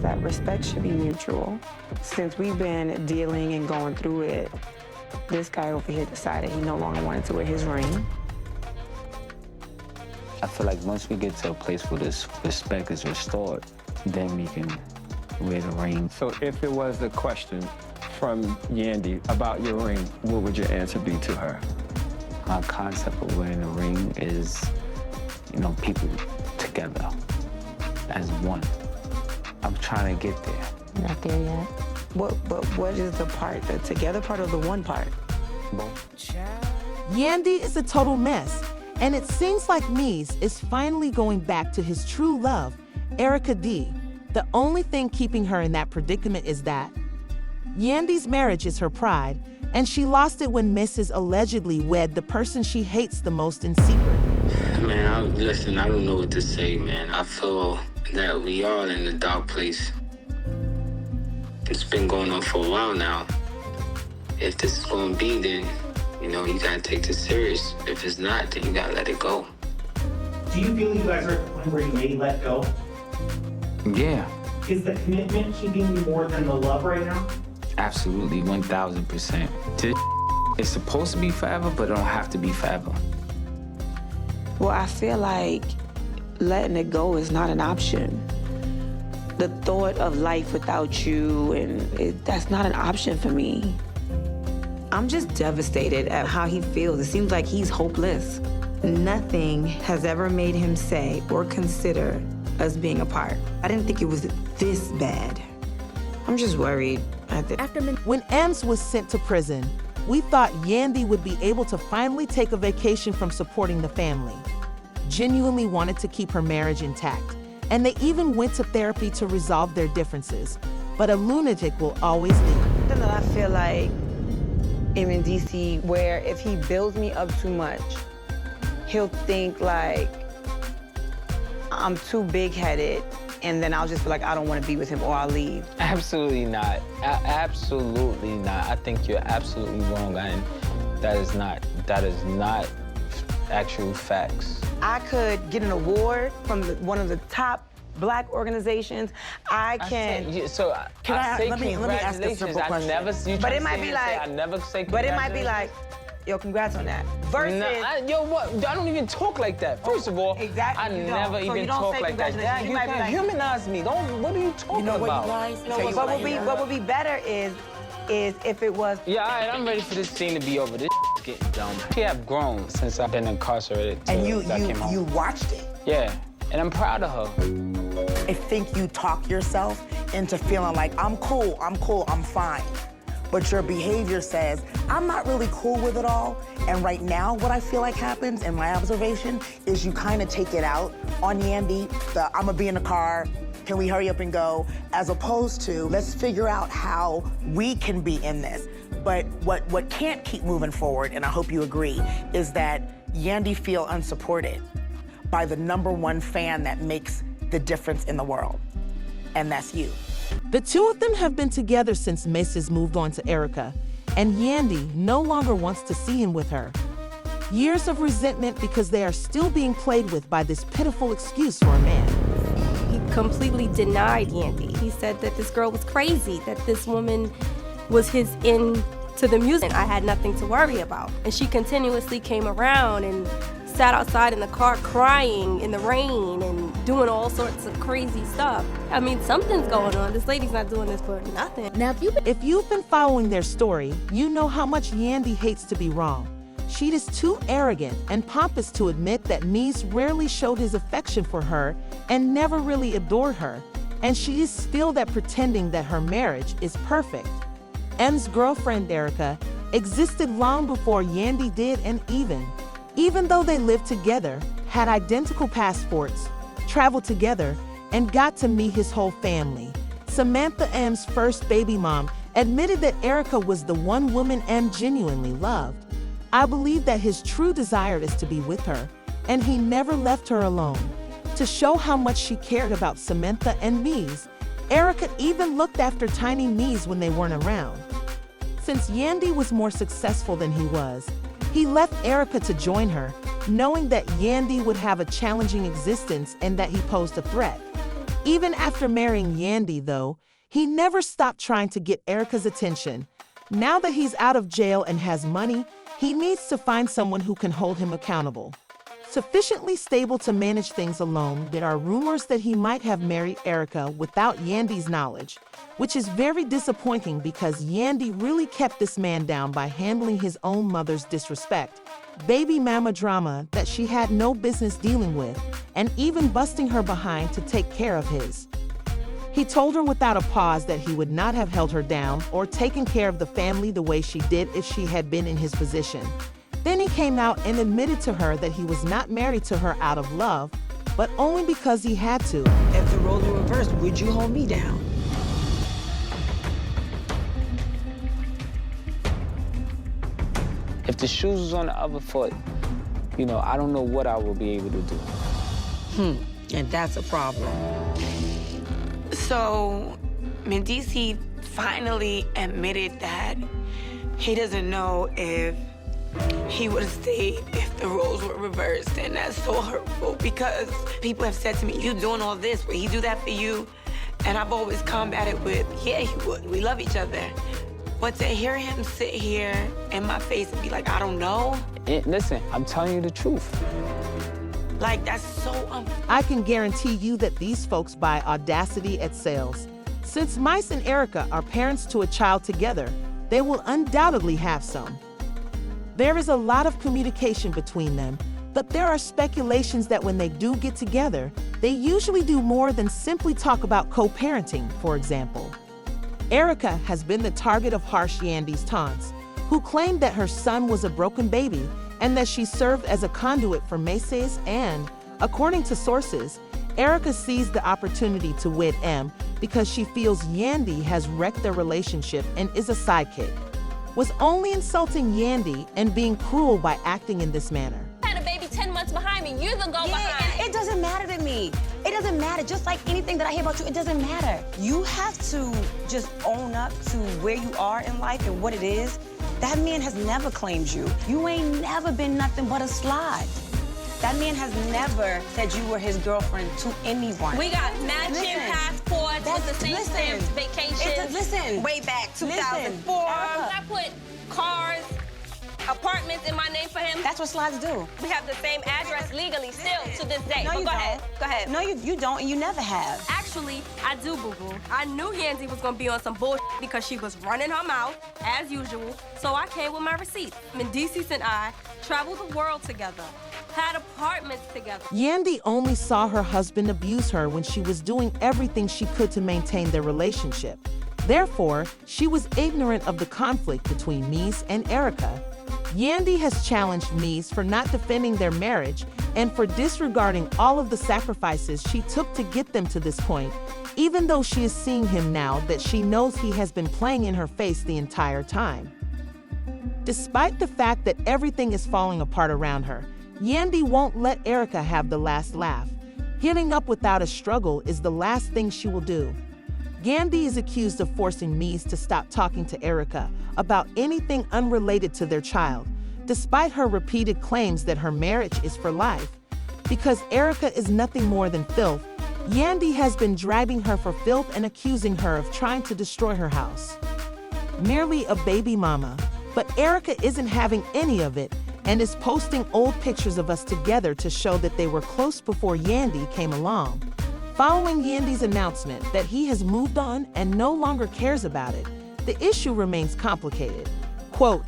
that respect should be mutual. Since we've been dealing and going through it, this guy over here decided he no longer wanted to wear his ring. I feel like once we get to a place where this respect is restored, then we can wear the ring. So if it was a question from Yandy about your ring, what would your answer be to her? My concept of wearing a ring is, you know, people together as one. I'm trying to get there. Not there yet. What is the part, the together part or the one part? Both. Yandy is a total mess, and it seems like Mies is finally going back to his true love, Erica D. The only thing keeping her in that predicament is that Yandy's marriage is her pride, and she lost it when Mrs. allegedly wed the person she hates the most in secret. Man, listen, I don't know what to say, man. I feel that we are in a dark place. It's been going on for a while now. If this is going to be, then, you know, you got to take this serious. If it's not, then you got to let it go. Do you feel you guys are at the point where you may let go? Yeah, Is the commitment keeping you more than the love right now? absolutely, 1000%. This is supposed to be forever, but it don't have to be forever. Well, I feel like letting it go is not an option. The thought of life without you, that's not an option for me. I'm just devastated at how he feels. It seems like he's hopeless. Nothing has ever made him say or consider us being apart. I didn't think it was this bad. I'm just worried. When Ems was sent to prison, we thought Yandy would be able to finally take a vacation from supporting the family. Genuinely wanted to keep her marriage intact, and they even went to therapy to resolve their differences. But a lunatic will always leave. I feel like in Mendeecees, where if he builds me up too much, he'll think like I'm too big-headed, and then I'll just feel like I don't want to be with him or I'll leave. Absolutely not. Absolutely not. I think you're absolutely wrong, and that is not actual facts. I could get an award from one of the top Black organizations. I say congratulations. But it might be like, I never say but it might be like, yo, congrats on that. Versus, yo, what? I don't even talk like that. First of all, exactly, I never even talk like that. Congratulations. You can humanize me. What are you talking about? What would be better is if it was. Yeah, all right, I'm ready for this scene to be over. This getting dumb. We have grown since I've been incarcerated. And you watched it? Yeah, and I'm proud of her. I think you talk yourself into feeling like, I'm cool, I'm fine. But your behavior says, I'm not really cool with it all. And right now, what I feel like happens in my observation is you kind of take it out on Yandy, I'm gonna be in the car, can we hurry up and go? As opposed to, let's figure out how we can be in this. But what can't keep moving forward, and I hope you agree, is that Yandy feel unsupported by the #1 fan that makes the difference in the world, and that's you. The two of them have been together since Mrs. moved on to Erica, and Yandy no longer wants to see him with her. Years of resentment because they are still being played with by this pitiful excuse for a man. He completely denied Yandy. He said that this girl was crazy, that this woman was his in to the music. I had nothing to worry about. And she continuously came around and sat outside in the car crying in the rain and doing all sorts of crazy stuff. I mean, something's going on. This lady's not doing this for nothing. Now, if you've been following their story, you know how much Yandy hates to be wrong. She is too arrogant and pompous to admit that Mies rarely showed his affection for her and never really adored her, and she is still that pretending that her marriage is perfect. M's girlfriend, Erica, existed long before Yandy did, and even though they lived together, had identical passports, traveled together, and got to meet his whole family, Samantha M's first baby mom admitted that Erica was the one woman M genuinely loved. I believe that his true desire is to be with her, and he never left her alone. To show how much she cared about Samantha and Mies, Erica even looked after tiny Mies when they weren't around. Since Yandy was more successful than he was, he left Erica to join her, knowing that Yandy would have a challenging existence and that he posed a threat. Even after marrying Yandy, though, he never stopped trying to get Erica's attention. Now that he's out of jail and has money, he needs to find someone who can hold him accountable. Sufficiently stable to manage things alone, there are rumors that he might have married Erica without Yandy's knowledge, which is very disappointing because Yandy really kept this man down by handling his own mother's disrespect, baby mama drama that she had no business dealing with, and even busting her behind to take care of his. He told her without a pause that he would not have held her down or taken care of the family the way she did if she had been in his position. Then he came out and admitted to her that he was not married to her out of love, but only because he had to. If the roles were reversed, would you hold me down? If the shoes was on the other foot, you know, I don't know what I will be able to do. And that's a problem. So, Mendeecees finally admitted that he doesn't know if he would have stayed if the roles were reversed, and that's so hurtful because people have said to me, you doing all this, would he do that for you? And I've always combated with, yeah, he would. We love each other. But to hear him sit here in my face and be like, I don't know. Listen, I'm telling you the truth. Like, that's so I can guarantee you that these folks buy audacity at sales. Since Marries and Erica are parents to a child together, they will undoubtedly have some. There is a lot of communication between them, but there are speculations that when they do get together, they usually do more than simply talk about co-parenting, for example. Erica has been the target of harsh Yandy's taunts, who claimed that her son was a broken baby and that she served as a conduit for Mendeecees and, according to sources, Erica seized the opportunity to wed M because she feels Yandy has wrecked their relationship and is a sidekick. Was only insulting Yandy and being cruel by acting in this manner. I had a baby 10 months behind me. You're the go behind. It doesn't matter to me. It doesn't matter. Just like anything that I hear about you, it doesn't matter. You have to just own up to where you are in life and what it is. That man has never claimed you. You ain't never been nothing but a slide. That man has never said you were his girlfriend to anyone. We got matching passports with the same stamps, vacations. Listen. Way back 2004. I put cars, apartments in my name for him. That's what slides do. We have the same address legally still to this day. No, but you go don't. ahead. Go ahead. No, you don't, and you never have. Actually, I do, boo-boo. I knew Yandy was gonna be on some bullshit because she was running her mouth, as usual, so I came with my receipts. Mendeecees and I traveled the world together, had apartments together. Yandy only saw her husband abuse her when she was doing everything she could to maintain their relationship. Therefore, she was ignorant of the conflict between Mendeecees and Erica. Yandy has challenged Mendeecees for not defending their marriage and for disregarding all of the sacrifices she took to get them to this point, even though she is seeing him now that she knows he has been playing in her face the entire time. Despite the fact that everything is falling apart around her, Yandy won't let Erica have the last laugh. Getting up without a struggle is the last thing she will do. Yandy is accused of forcing Mendeecees to stop talking to Erica about anything unrelated to their child, despite her repeated claims that her marriage is for life. Because Erica is nothing more than filth, Yandy has been dragging her for filth and accusing her of trying to destroy her house. Merely a baby mama, but Erica isn't having any of it and is posting old pictures of us together to show that they were close before Yandy came along. Following Yandy's announcement that he has moved on and no longer cares about it, the issue remains complicated. Quote,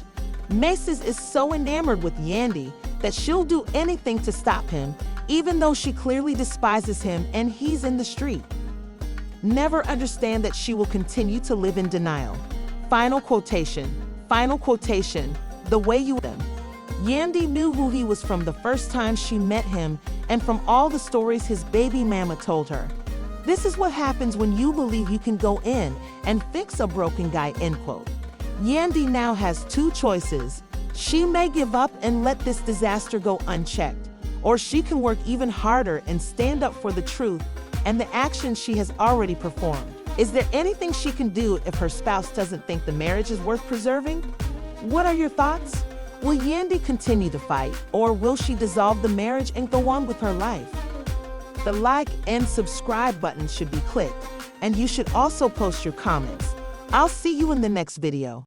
Mendeecees is so enamored with Yandy that she'll do anything to stop him, even though she clearly despises him and he's in the street. Never understand that she will continue to live in denial. Final quotation, the way you them. Yandy knew who he was from the first time she met him and from all the stories his baby mama told her. This is what happens when you believe you can go in and fix a broken guy, end quote. Yandy now has two choices. She may give up and let this disaster go unchecked, or she can work even harder and stand up for the truth and the actions she has already performed. Is there anything she can do if her spouse doesn't think the marriage is worth preserving? What are your thoughts? Will Yandy continue to fight, or will she dissolve the marriage and go on with her life? The like and subscribe buttons should be clicked, and you should also post your comments. I'll see you in the next video.